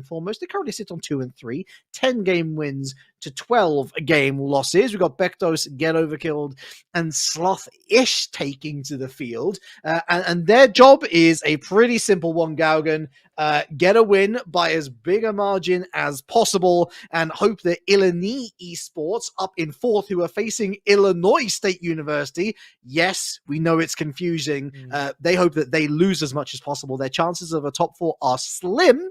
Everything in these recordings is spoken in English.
foremost. They currently sit on 2-3, 10 game wins to 12 game losses. We've got Bektos, Get Overkilled, and Sloth-ish taking to the field. And their job is a pretty simple one, Gaogaen. Get a win by as big a margin as possible and hope that Illinois Esports up in 4th, who are facing Illinois State University. Yes, we know it's confusing. They hope that they lose as much as possible. Their chances of a top 4 are slim,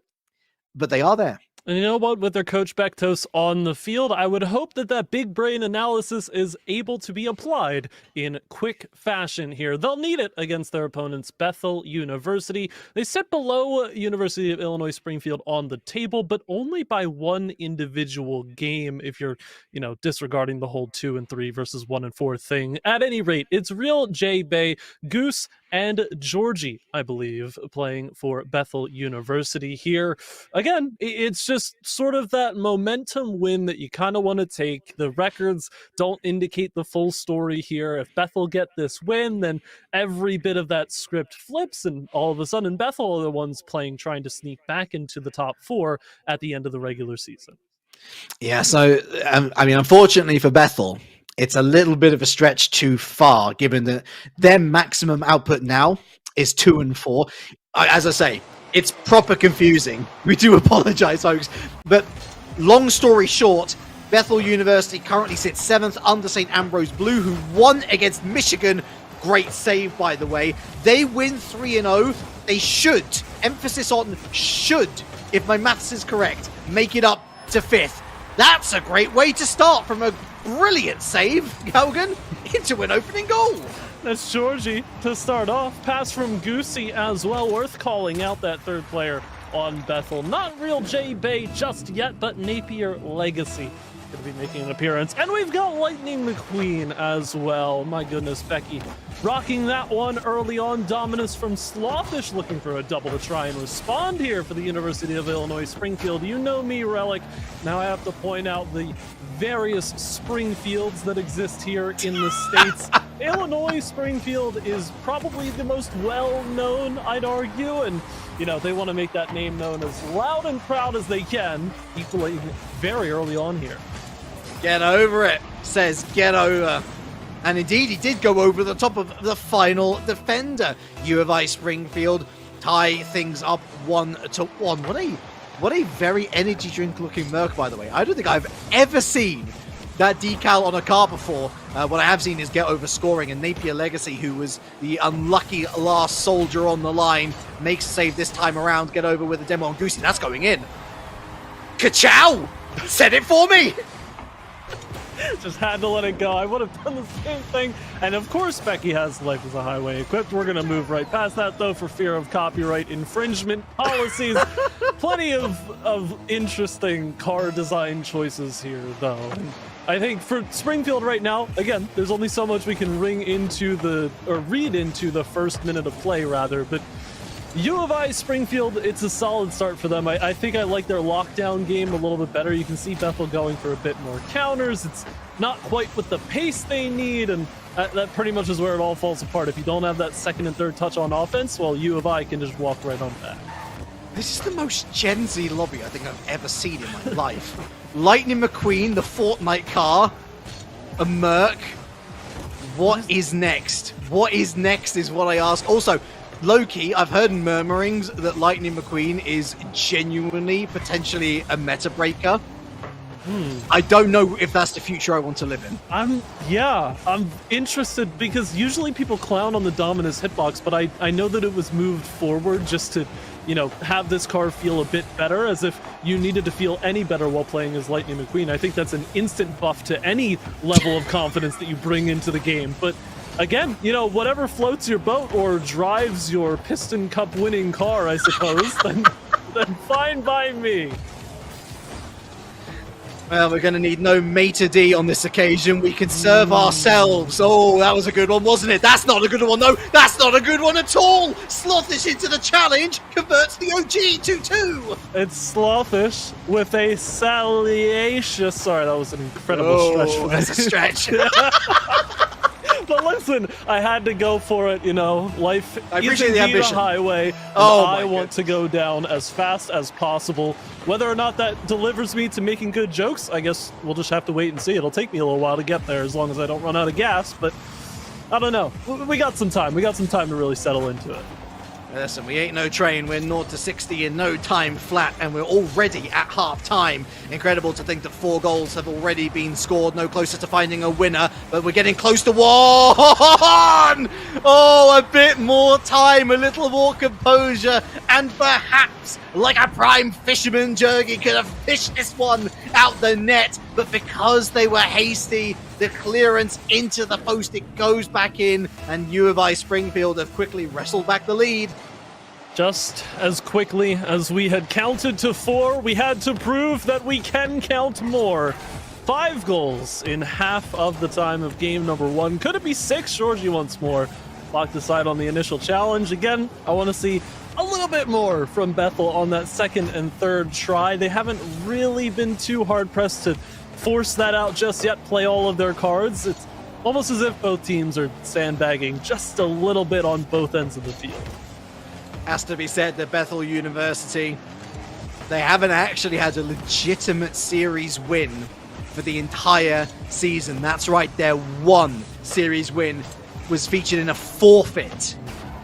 but they are there. And you know what? With their coach Bektos on the field, I would hope that that big brain analysis is able to be applied in quick fashion here. They'll need it against their opponents, Bethel University. They sit below University of Illinois Springfield on the table, but only by one individual game if you're, disregarding the whole 2 and 3 versus 1 and 4 thing. At any rate, it's Real J Bay, Goose, and Georgie, I believe, playing for Bethel University here. Again, it's just sort of that momentum win that you kind of want to take. The records don't indicate the full story here. If Bethel get this win, then every bit of that script flips, and all of a sudden Bethel are the ones trying to sneak back into the top 4 at the end of the regular season. Yeah, so, unfortunately for Bethel, it's a little bit of a stretch too far, given that their maximum output now is 2 and 4. As I say, it's proper confusing. We do apologize, folks. But long story short, Bethel University currently sits 7th under St. Ambrose Blue, who won against Michigan. Great save, by the way. They win 3-0. They should, emphasis on should, if my maths is correct, make it up to 5th. That's a great way to start from a brilliant save, Gaogaen, into an opening goal. That's Georgie to start off. Pass from Goosey as well. Worth calling out that third player on Bethel. Not Real J Bay just yet, but Napier Legacy going to be making an appearance. And we've got Lightning McQueen as well. My goodness, Becky rocking that one early on. Dominus from Slothish looking for a double to try and respond here for the University of Illinois Springfield. You know me, Reliq. Now I have to point out the various Springfields that exist here in the States. Illinois Springfield is probably the most well-known, I'd argue, and they want to make that name known as loud and proud as they can, equally very early on here. Get over it, says Get Over. And indeed, he did go over the top of the final defender. U of I Springfield tie things up 1-1. What a very energy drink looking Merc, by the way. I don't think I've ever seen that decal on a car before. What I have seen is Get Over scoring, and Napier Legacy, who was the unlucky last soldier on the line, makes a save this time around. Get Over with a demo on Goosey. That's going in. Ka-chow! Said it for me! Just had to let it go. I would have done the same thing. And of course, Becky has Life is a Highway equipped. We're going to move right past that, though, for fear of copyright infringement policies. Plenty of interesting car design choices here, though. And I think for Springfield right now, again, there's only so much we can read into the first minute of play, rather. But U of I Springfield, it's a solid start for them. I think I like their lockdown game a little bit better. You can see Bethel going for a bit more counters. It's not quite with the pace they need, and that pretty much is where it all falls apart. If you don't have that second and third touch on offense, well, U of I can just walk right on back. This is the most Gen Z lobby I think I've ever seen in my life. Lightning McQueen, the Fortnite car, a Merc. What is next? What is next is what I ask. Also, low-key, I've heard murmurings that Lightning McQueen is genuinely, potentially a meta breaker. I don't know if that's the future I want to live in. I'm interested, because usually people clown on the Dominus hitbox, but I know that it was moved forward just to, have this car feel a bit better, as if you needed to feel any better while playing as Lightning McQueen. I think that's an instant buff to any level of confidence that you bring into the game. But again, whatever floats your boat or drives your Piston Cup winning car, I suppose, then fine by me. Well, we're going to need no Meta D on this occasion. We can serve ourselves. Oh, that was a good one, wasn't it? That's not a good one, no. That's not a good one at all. Slothish into the challenge. Converts the OG 2-2. It's Slothish with a salacious... Sorry, that was an incredible stretch. That's a stretch. But listen, I had to go for it, Life I is appreciate the indeed a ambition. highway, and Oh, I my want to go down as fast as possible. Whether or not that delivers me to making good jokes, I guess we'll just have to wait and see. It'll take me a little while to get there as long as I don't run out of gas, but I don't know. We got some time. We got some time to really settle into it. Listen, we ain't no train. We're 0 to 60 in no time flat, and we're already at half-time. Incredible to think that 4 goals have already been scored. No closer to finding a winner, but we're getting close to 1! Oh, a bit more time, a little more composure, and perhaps, like a prime fisherman, Jurgi could have fished this one out the net, but because they were hasty, the clearance into the post, it goes back in, and U of I Springfield have quickly wrestled back the lead. Just as quickly as we had counted to 4, we had to prove that we can count more. 5 goals in half of the time of game number 1. Could it be 6? Georgie once more locked aside on the initial challenge. Again, I want to see a little bit more from Bethel on that second and third try. They haven't really been too hard-pressed to force that out just yet, play all of their cards. It's almost as if both teams are sandbagging just a little bit on both ends of the field. Has to be said that Bethel University, they haven't actually had a legitimate series win for the entire season. That's right, their one series win was featured in a forfeit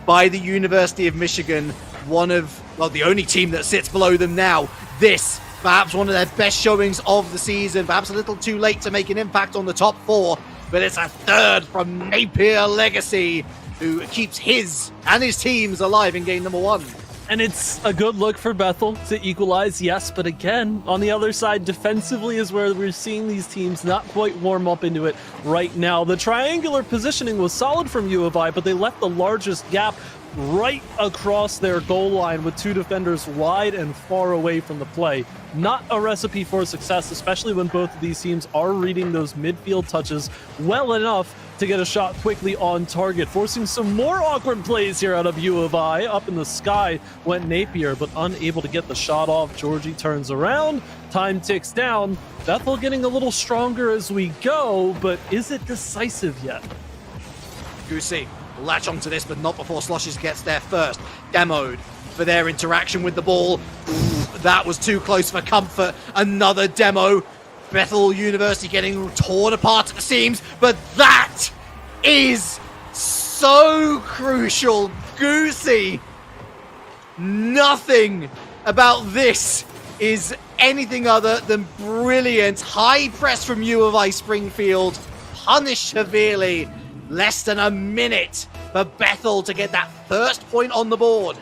by the University of Michigan, the only team that sits below them now. This, perhaps one of their best showings of the season, perhaps a little too late to make an impact on the top 4, but it's a third from Napier Legacy, who keeps his and his teams alive in game number 1. And it's a good look for Bethel to equalize, yes, but again, on the other side, defensively is where we're seeing these teams not quite warm up into it right now. The triangular positioning was solid from U of I, but they left the largest gap right across their goal line with 2 defenders wide and far away from the play. Not a recipe for success, especially when both of these teams are reading those midfield touches well enough to get a shot quickly on target, forcing some more awkward plays here out of U of I. Up in the sky went Napier, but unable to get the shot off. Georgie turns around, time ticks down. Bethel getting a little stronger as we go, but is it decisive yet? Goosey latch onto this, but not before Sloshes gets there first. Demoed for their interaction with the ball. That was too close for comfort. Another demo. Bethel University getting torn apart at the seams, but that is so crucial. Goosey, nothing about this is anything other than brilliant. High press from U of I Springfield, punished severely. Less than a minute for Bethel to get that first point on the board.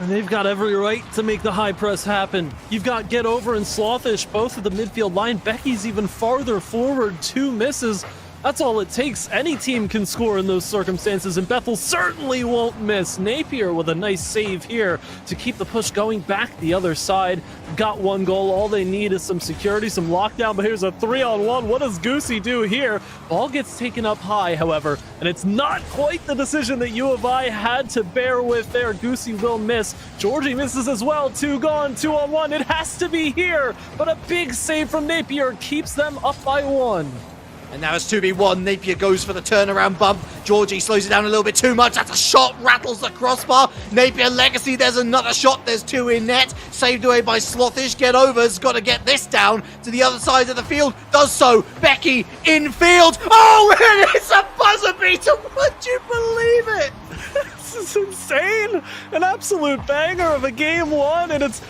And they've got every right to make the high press happen. You've got Get Over and Slothish, both of the midfield line. Becky's even farther forward, 2 misses. That's all it takes. Any team can score in those circumstances, and Bethel certainly won't miss. Napier with a nice save here to keep the push going back the other side. Got 1 goal. All they need is some security, some lockdown, but here's a 3-on-1. What does Goosey do here? Ball gets taken up high, however, and it's not quite the decision that U of I had to bear with there. Goosey will miss. Georgie misses as well. 2 gone, 2-on-1. It has to be here, but a big save from Napier keeps them up by 1. And now it's 2v1. Napier goes for the turnaround bump. Georgie slows it down a little bit too much. That's a shot, rattles the crossbar. Napier Legacy, there's another shot. There's 2 in net. Saved away by Slothish. Get Over's got to get this down to the other side of the field. Does so. Becky in field. Oh, and it's a buzzer beater. Would you believe it? This is insane. An absolute banger of a game 1, and it's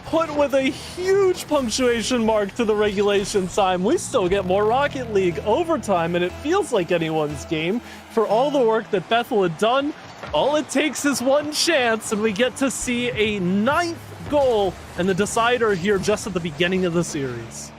put with a huge punctuation mark to the regulation time. We still get more Rocket League overtime, and it feels like anyone's game. For all the work that Bethel had done, all it takes is 1 chance, and we get to see a 9th goal and the decider here just at the beginning of the series.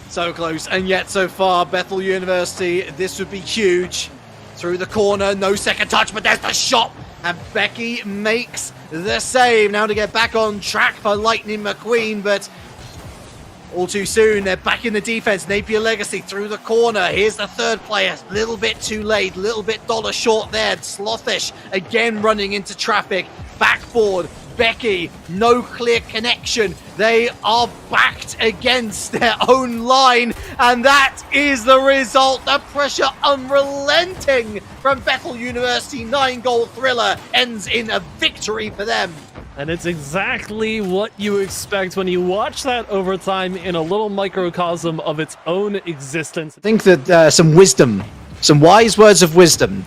So close, and yet so far, Bethel University, this would be huge. Through the corner, no second touch, but there's the shot, and Becky makes the save. Now to get back on track for Lightning McQueen, but all too soon, they're back in the defense. Napier Legacy through the corner. Here's the third player. Little bit too late, little bit dollar short there. Slothish again running into traffic. Backboard Becky, no clear connection. They are backed against their own line, and that is the result. The pressure unrelenting from Bethel University. 9-goal thriller ends in a victory for them. And it's exactly what you expect when you watch that overtime in a little microcosm of its own existence. I think that some wise words of wisdom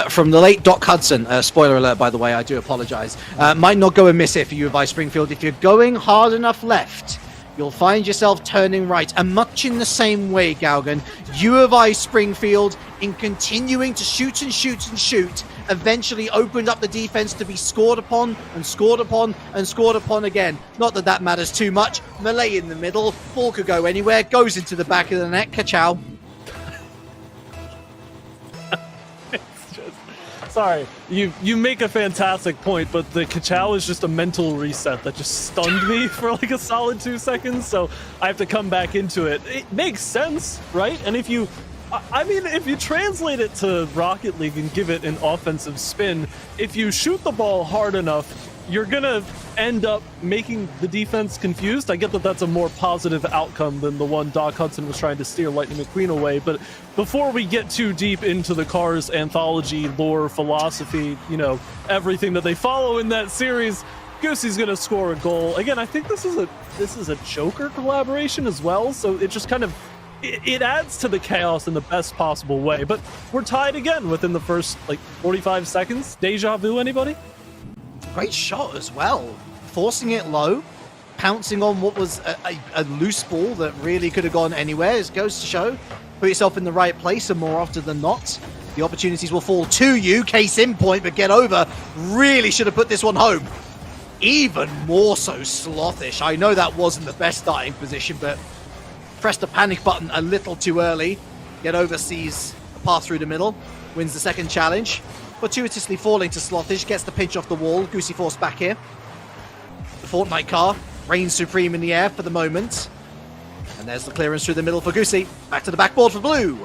from the late Doc Hudson, spoiler alert by the way, I do apologize, might not go amiss here for U of I Springfield. If you're going hard enough left, you'll find yourself turning right. And much in the same way, Gaogaen, U of I Springfield, in continuing to shoot and shoot and shoot, eventually opened up the defense to be scored upon and scored upon and scored upon again. Not that that matters too much. Melee in the middle, ball could go anywhere, goes into the back of the net, ka-chow. Sorry, you make a fantastic point, but the ka-chow is just a mental reset that just stunned me for like a solid 2 seconds, so I have to come back into it. It makes sense, right? And if you translate it to Rocket League and give it an offensive spin, if you shoot the ball hard enough, you're gonna end up making the defense confused. I get that that's a more positive outcome than the one Doc Hudson was trying to steer Lightning McQueen away, but before we get too deep into the Cars anthology, lore, philosophy, everything that they follow in that series, Goosey's gonna score a goal. Again, I think this is a Joker collaboration as well, so it just kind of it adds to the chaos in the best possible way. But we're tied again within the first 45 seconds. Deja vu, anybody? Great shot as well. Forcing it low, pouncing on what was a loose ball that really could have gone anywhere. It goes to show, put yourself in the right place, and more often than not, the opportunities will fall to you. Case in point, but get over. Really should have put this one home. Even more so Slothish. I know that wasn't the best starting position, but pressed the panic button a little too early. Get over sees a path through the middle, wins the second challenge. Fortuitously falling to Slothish, gets the pinch off the wall. Goosey forced back here. The Fortnite car reigns supreme in the air for the moment. And there's the clearance through the middle for Goosey. Back to the backboard for Blue.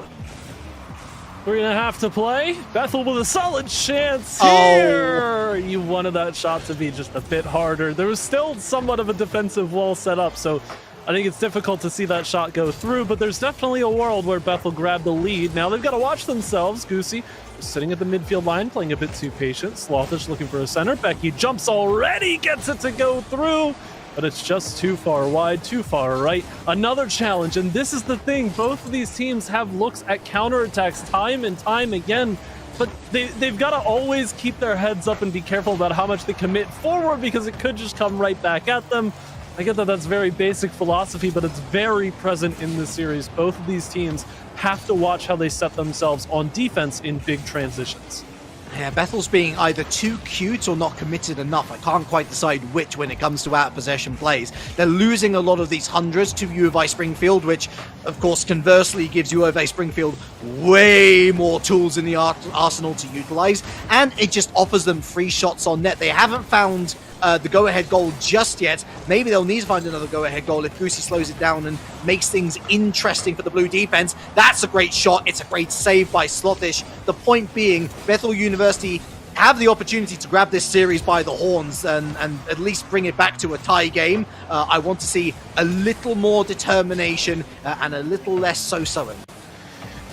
3.5 to play. Bethel with a solid chance here. Oh. You wanted that shot to be just a bit harder. There was still somewhat of a defensive wall set up, so I think it's difficult to see that shot go through, but there's definitely a world where Bethel grabbed the lead. Now they've got to watch themselves. Goosey sitting at the midfield line, playing a bit too patient. Slothish looking for a center. Becky jumps already, gets it to go through, but it's just too far wide, too far right. Another challenge, and this is the thing. Both of these teams have looks at counterattacks time and time again, but they've got to always keep their heads up and be careful about how much they commit forward, because it could just come right back at them. I get that that's very basic philosophy, but it's very present in this series. Both of these teams have to watch how they set themselves on defense in big transitions. Yeah, Bethel's being either too cute or not committed enough. I can't quite decide which when it comes to out-of-possession plays. They're losing a lot of these hundreds to U of I Springfield, which, of course, conversely gives U of I Springfield way more tools in the arsenal to utilize, and it just offers them free shots on net. They haven't found the go-ahead goal just yet. Maybe they'll need to find another go-ahead goal if Goosey slows it down and makes things interesting for the Blue defense. That's a great shot. It's a great save by Slothish. The point being, Bethel University have the opportunity to grab this series by the horns and at least bring it back to a tie game. I want to see a little more determination and a little less so-soing.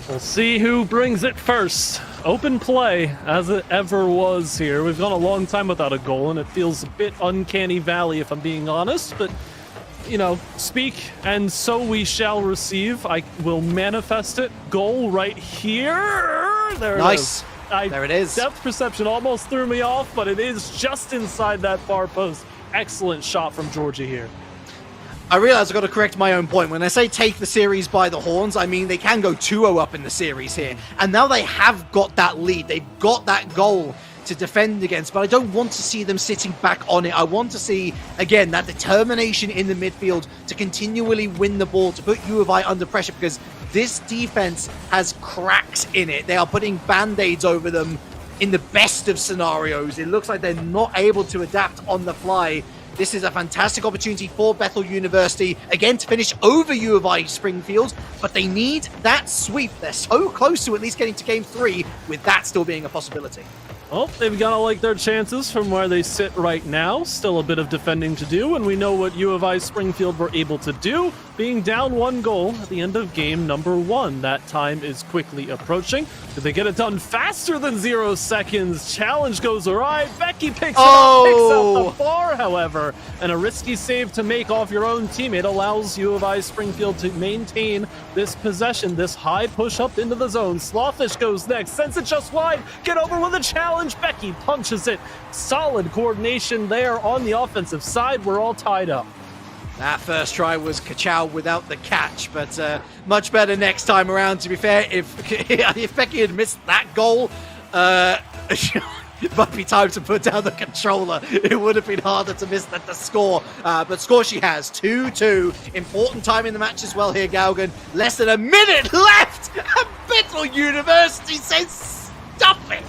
We'll see who brings it first. Open play, as it ever was here. We've gone a long time without a goal, and it feels a bit uncanny valley, if I'm being honest. But, speak, and so we shall receive. I will manifest it. Goal right here. There it is. There it is. Depth perception almost threw me off, but it is just inside that far post. Excellent shot from Georgia here. I realize I've got to correct my own point. When I say take the series by the horns, I mean they can go 2-0 up in the series here. And now they have got that lead. They've got that goal to defend against, but I don't want to see them sitting back on it. I want to see, again, that determination in the midfield to continually win the ball, to put U of I under pressure, because this defense has cracks in it. They are putting band-aids over them in the best of scenarios. It looks like they're not able to adapt on the fly. This is a fantastic opportunity for Bethel University, again, to finish over U of I Springfield, but they need that sweep. They're so close to at least getting to Game 3, with that still being a possibility. Well, they've got to like their chances from where they sit right now. Still a bit of defending to do, and we know what U of I Springfield were able to do, being down 1 goal at the end of game number 1. That time is quickly approaching. Did they get it done faster than 0 seconds? Challenge goes awry. Becky picks up the bar, however, and a risky save to make off your own teammate allows U of I Springfield to maintain this possession, this high push up into the zone. Slawfish goes next, sends it just wide. Get over with a challenge. Becky punches it. Solid coordination there on the offensive side. We're all tied up. That first try was ka-chow without the catch, but much better next time around, to be fair. If Becky had missed that goal, it might be time to put down the controller. It would have been harder to miss the score. But score she has, 2-2. Important time in the match as well here, Gaogaen. Less than a minute left! And Bethel University says, stop it!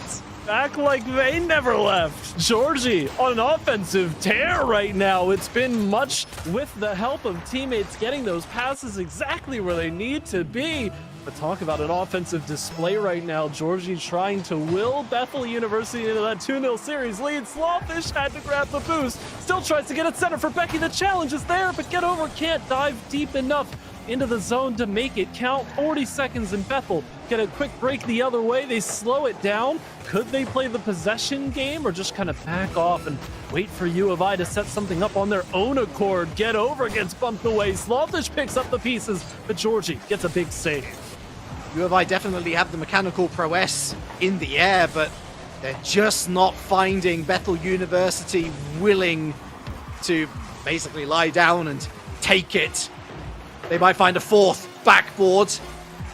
Act like they never left. Georgie on an offensive tear right now. It's been much with the help of teammates getting those passes exactly where they need to be. But talk about an offensive display right now. Georgie trying to will Bethel University into that 2-0 series lead. Slawfish had to grab the boost. Still tries to get it center for Becky. The challenge is there, but get over can't dive deep enough into the zone to make it count. 40 seconds in Bethel. Get a quick break the other way. They slow it down. Could they play the possession game or just kind of back off and wait for U of I to set something up on their own accord? Get over gets bumped away. Slawfish picks up the pieces, but Georgie gets a big save. U of I definitely have the mechanical prowess in the air, but they're just not finding Bethel University willing to basically lie down and take it. They might find a fourth backboard,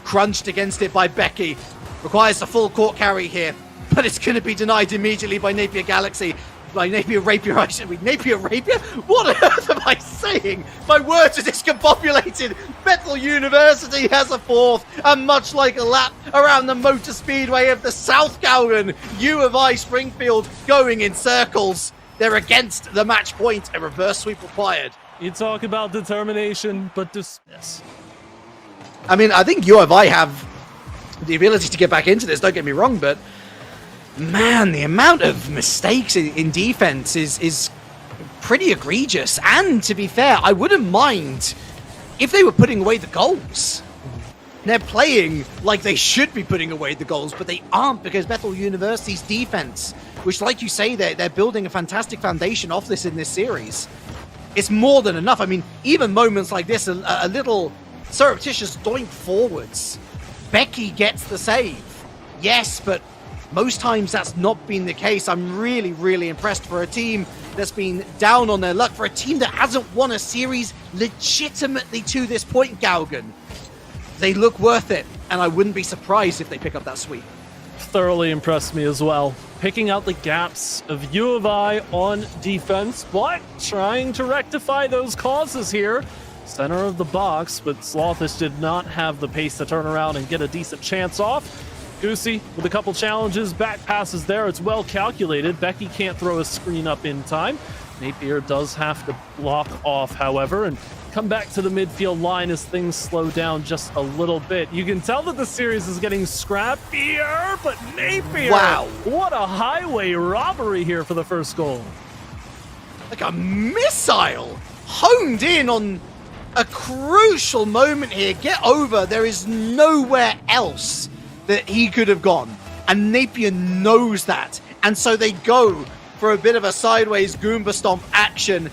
crunched against it by Becky. Requires a full court carry here, but it's going to be denied immediately by Napier Galaxy. By Napier Rapier, I should be Napier Rapier? What on earth am I saying? My words are discombobulated. Bethel University has a fourth, and much like a lap around the motor speedway of the South Gaogaen, U of I Springfield going in circles. They're against the match point. A reverse sweep required. You talk about determination, but dismiss. I mean, I think U of I have the ability to get back into this, don't get me wrong, but man, the amount of mistakes in defense is pretty egregious. And to be fair, I wouldn't mind if they were putting away the goals. They're playing like they should be putting away the goals, but they aren't because Bethel University's defense, which like you say, they're building a fantastic foundation off this in this series. It's more than enough. I mean, even moments like this, a little surreptitious doink forwards. Becky gets the save. Yes, but most times that's not been the case. I'm really, really impressed for a team that's been down on their luck, for a team that hasn't won a series legitimately to this point, Gaogaen. They look worth it, and I wouldn't be surprised if they pick up that sweep. Thoroughly impressed me as well. Picking out the gaps of U of I on defense, but trying to rectify those causes here. Center of the box, but Slawfish did not have the pace to turn around and get a decent chance off. Goosey with a couple challenges, back passes there. It's well calculated. Becky can't throw a screen up in time. Napier does have to block off, however, and come back to the midfield line as things slow down just a little bit. You can tell that the series is getting scrappier, but Napier, wow, what a highway robbery here for the first goal. Like a missile, honed in on a crucial moment here. Get over, there is nowhere else that he could have gone, and Napier knows that, and so they go for a bit of a sideways Goomba Stomp action.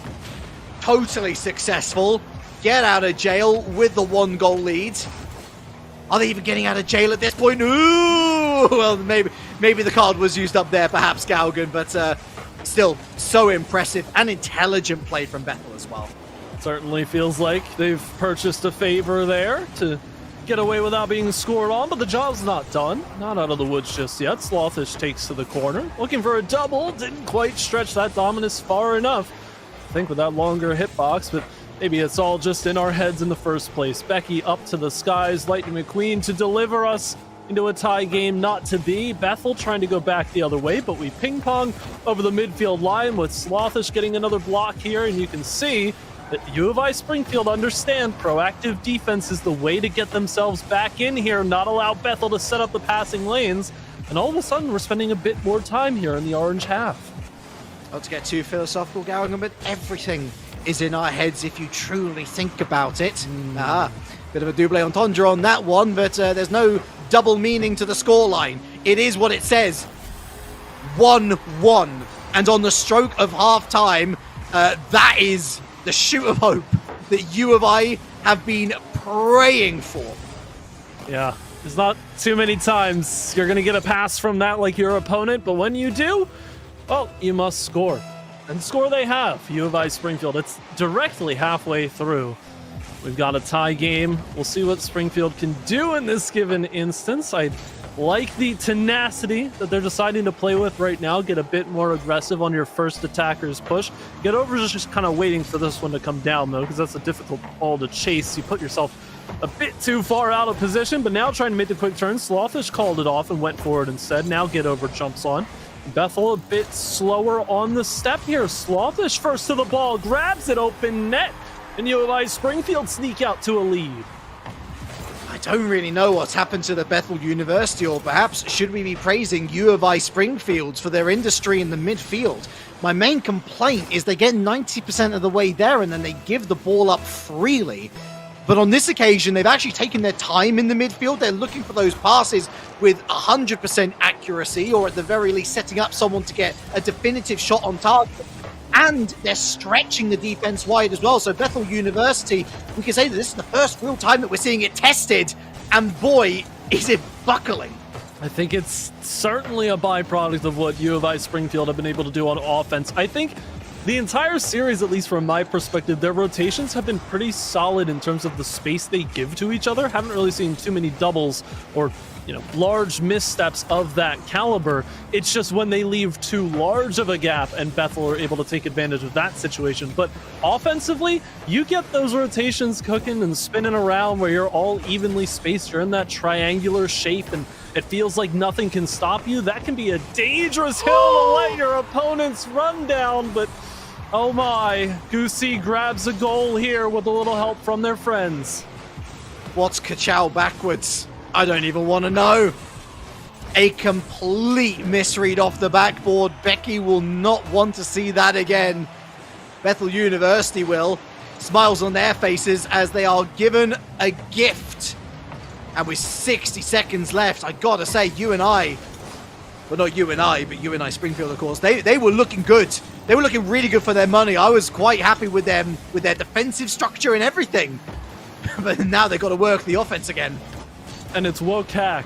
Totally successful. Get out of jail with the 1-goal lead. Are they even getting out of jail at this point? Ooh! Well, maybe the card was used up there, perhaps, Gaogaen, but still so impressive and intelligent play from Bethel as well. Certainly feels like they've purchased a favor there to get away without being scored on, but the job's not done. Not out of the woods just yet. Slawfish takes to the corner. Looking for a double. Didn't quite stretch that dominance far enough. I think with that longer hitbox, but maybe it's all just in our heads in the first place. Becky up to the skies. Lightning McQueen to deliver us into a tie game not to be. Bethel trying to go back the other way, but we ping pong over the midfield line with Slawfish getting another block here, and you can see that U of I Springfield understand proactive defense is the way to get themselves back in here, not allow Bethel to set up the passing lanes. And all of a sudden, we're spending a bit more time here in the orange half. Not to get too philosophical, Gaogaen, but everything is in our heads if you truly think about it. Bit of a double entendre on that one, but there's no double meaning to the scoreline. It is what it says. 1-1. And on the stroke of half-time, that is the shoot of hope that U of I have been praying for. Yeah, there's not too many times you're going to get a pass from that like your opponent, but when you do, well, you must score. And score they have, U of I Springfield. It's directly halfway through. We've got a tie game. We'll see what Springfield can do in this given instance. I like the tenacity that they're deciding to play with right now. Get a bit more aggressive on your first attacker's push. Get over just kind of waiting for this one to come down, though, because that's a difficult ball to chase. You put yourself a bit too far out of position, but now trying to make the quick turn. Slothish called it off and went for it instead. Now Get Over jumps on. Bethel a bit slower on the step here. Slothish first to the ball, grabs it, open net, and U of I Springfield sneak out to a lead. I don't really know what's happened to the Bethel University, or perhaps should we be praising U of I Springfield for their industry in the midfield? My main complaint is they get 90% of the way there and then they give the ball up freely. But on this occasion, they've actually taken their time in the midfield. They're looking for those passes with 100% accuracy, or at the very least setting up someone to get a definitive shot on target. And they're stretching the defense wide as well. So Bethel University, we can say that this is the first real time that we're seeing it tested. And boy, is it buckling. I think it's certainly a byproduct of what U of I Springfield have been able to do on offense. I think the entire series, at least from my perspective, their rotations have been pretty solid in terms of the space they give to each other. Haven't really seen too many doubles or, large missteps of that caliber. It's just when they leave too large of a gap and Bethel are able to take advantage of that situation. But offensively, you get those rotations cooking and spinning around where you're all evenly spaced. You're in that triangular shape and it feels like nothing can stop you. That can be a dangerous hill to let your opponents run down, but oh my, Goosey grabs a goal here with a little help from their friends. What's Kachow backwards? I don't even want to know. A complete misread off the backboard. Becky will not want to see that again. Bethel University will. Smiles on their faces as they are given a gift. And with 60 seconds left, I gotta say, UNI, well, not UNI, but UNI Springfield, of course, they were looking good. They were looking really good for their money. I was quite happy with them, with their defensive structure and everything. But now they've got to work the offense again. And it's Wokak.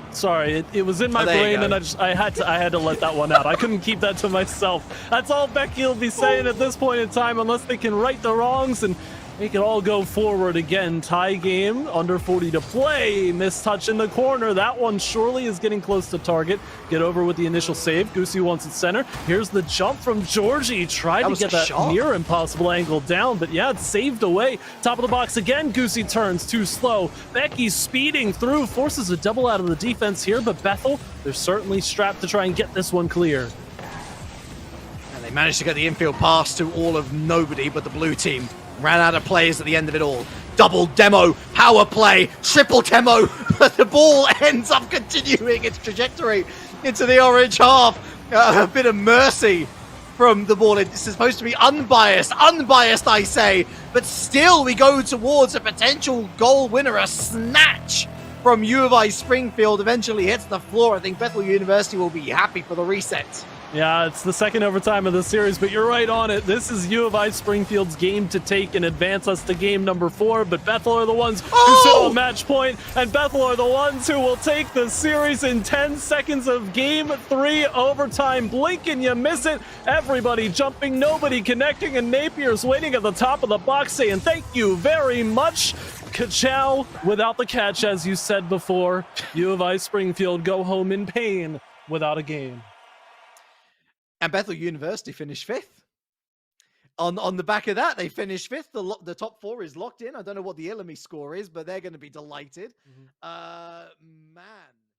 Sorry, it was in my brain, and I had to let that one out. I couldn't keep that to myself. That's all Becky will be saying at this point in time, unless they can right the wrongs and make it all go forward again. Tie game, under 40 to play. Missed touch in the corner. That one surely is getting close to target. Get over with the initial save. Goosey wants it center. Here's the jump from Georgie. Tried to get that near impossible angle down, but yeah, it's saved away. Top of the box again. Goosey turns too slow. Becky speeding through, forces a double out of the defense here, but Bethel, they're certainly strapped to try and get this one clear. And they managed to get the infield pass to all of nobody but the blue team. Ran out of players at the end of it all. Double demo, power play, triple demo, but the ball ends up continuing its trajectory into the orange half. A bit of mercy from the ball. It's supposed to be unbiased I say, but still we go towards a potential goal winner, a snatch from U of I Springfield eventually hits the floor. I think Bethel University will be happy for the reset. Yeah, it's the second overtime of the series, but you're right on it. This is U of I Springfield's game to take and advance us to game number 4, but Bethel are the ones who sit on match point, and Bethel are the ones who will take the series in 10 seconds of game 3 overtime. Blink and you miss it. Everybody jumping, nobody connecting, and Napier's waiting at the top of the box saying thank you very much. Kachow without the catch, as you said before. U of I Springfield go home in pain without a game. And Bethel University finished 5th. On the back of that, they finished 5th. The top 4 is locked in. I don't know what the Illamy score is, but they're going to be delighted. Man.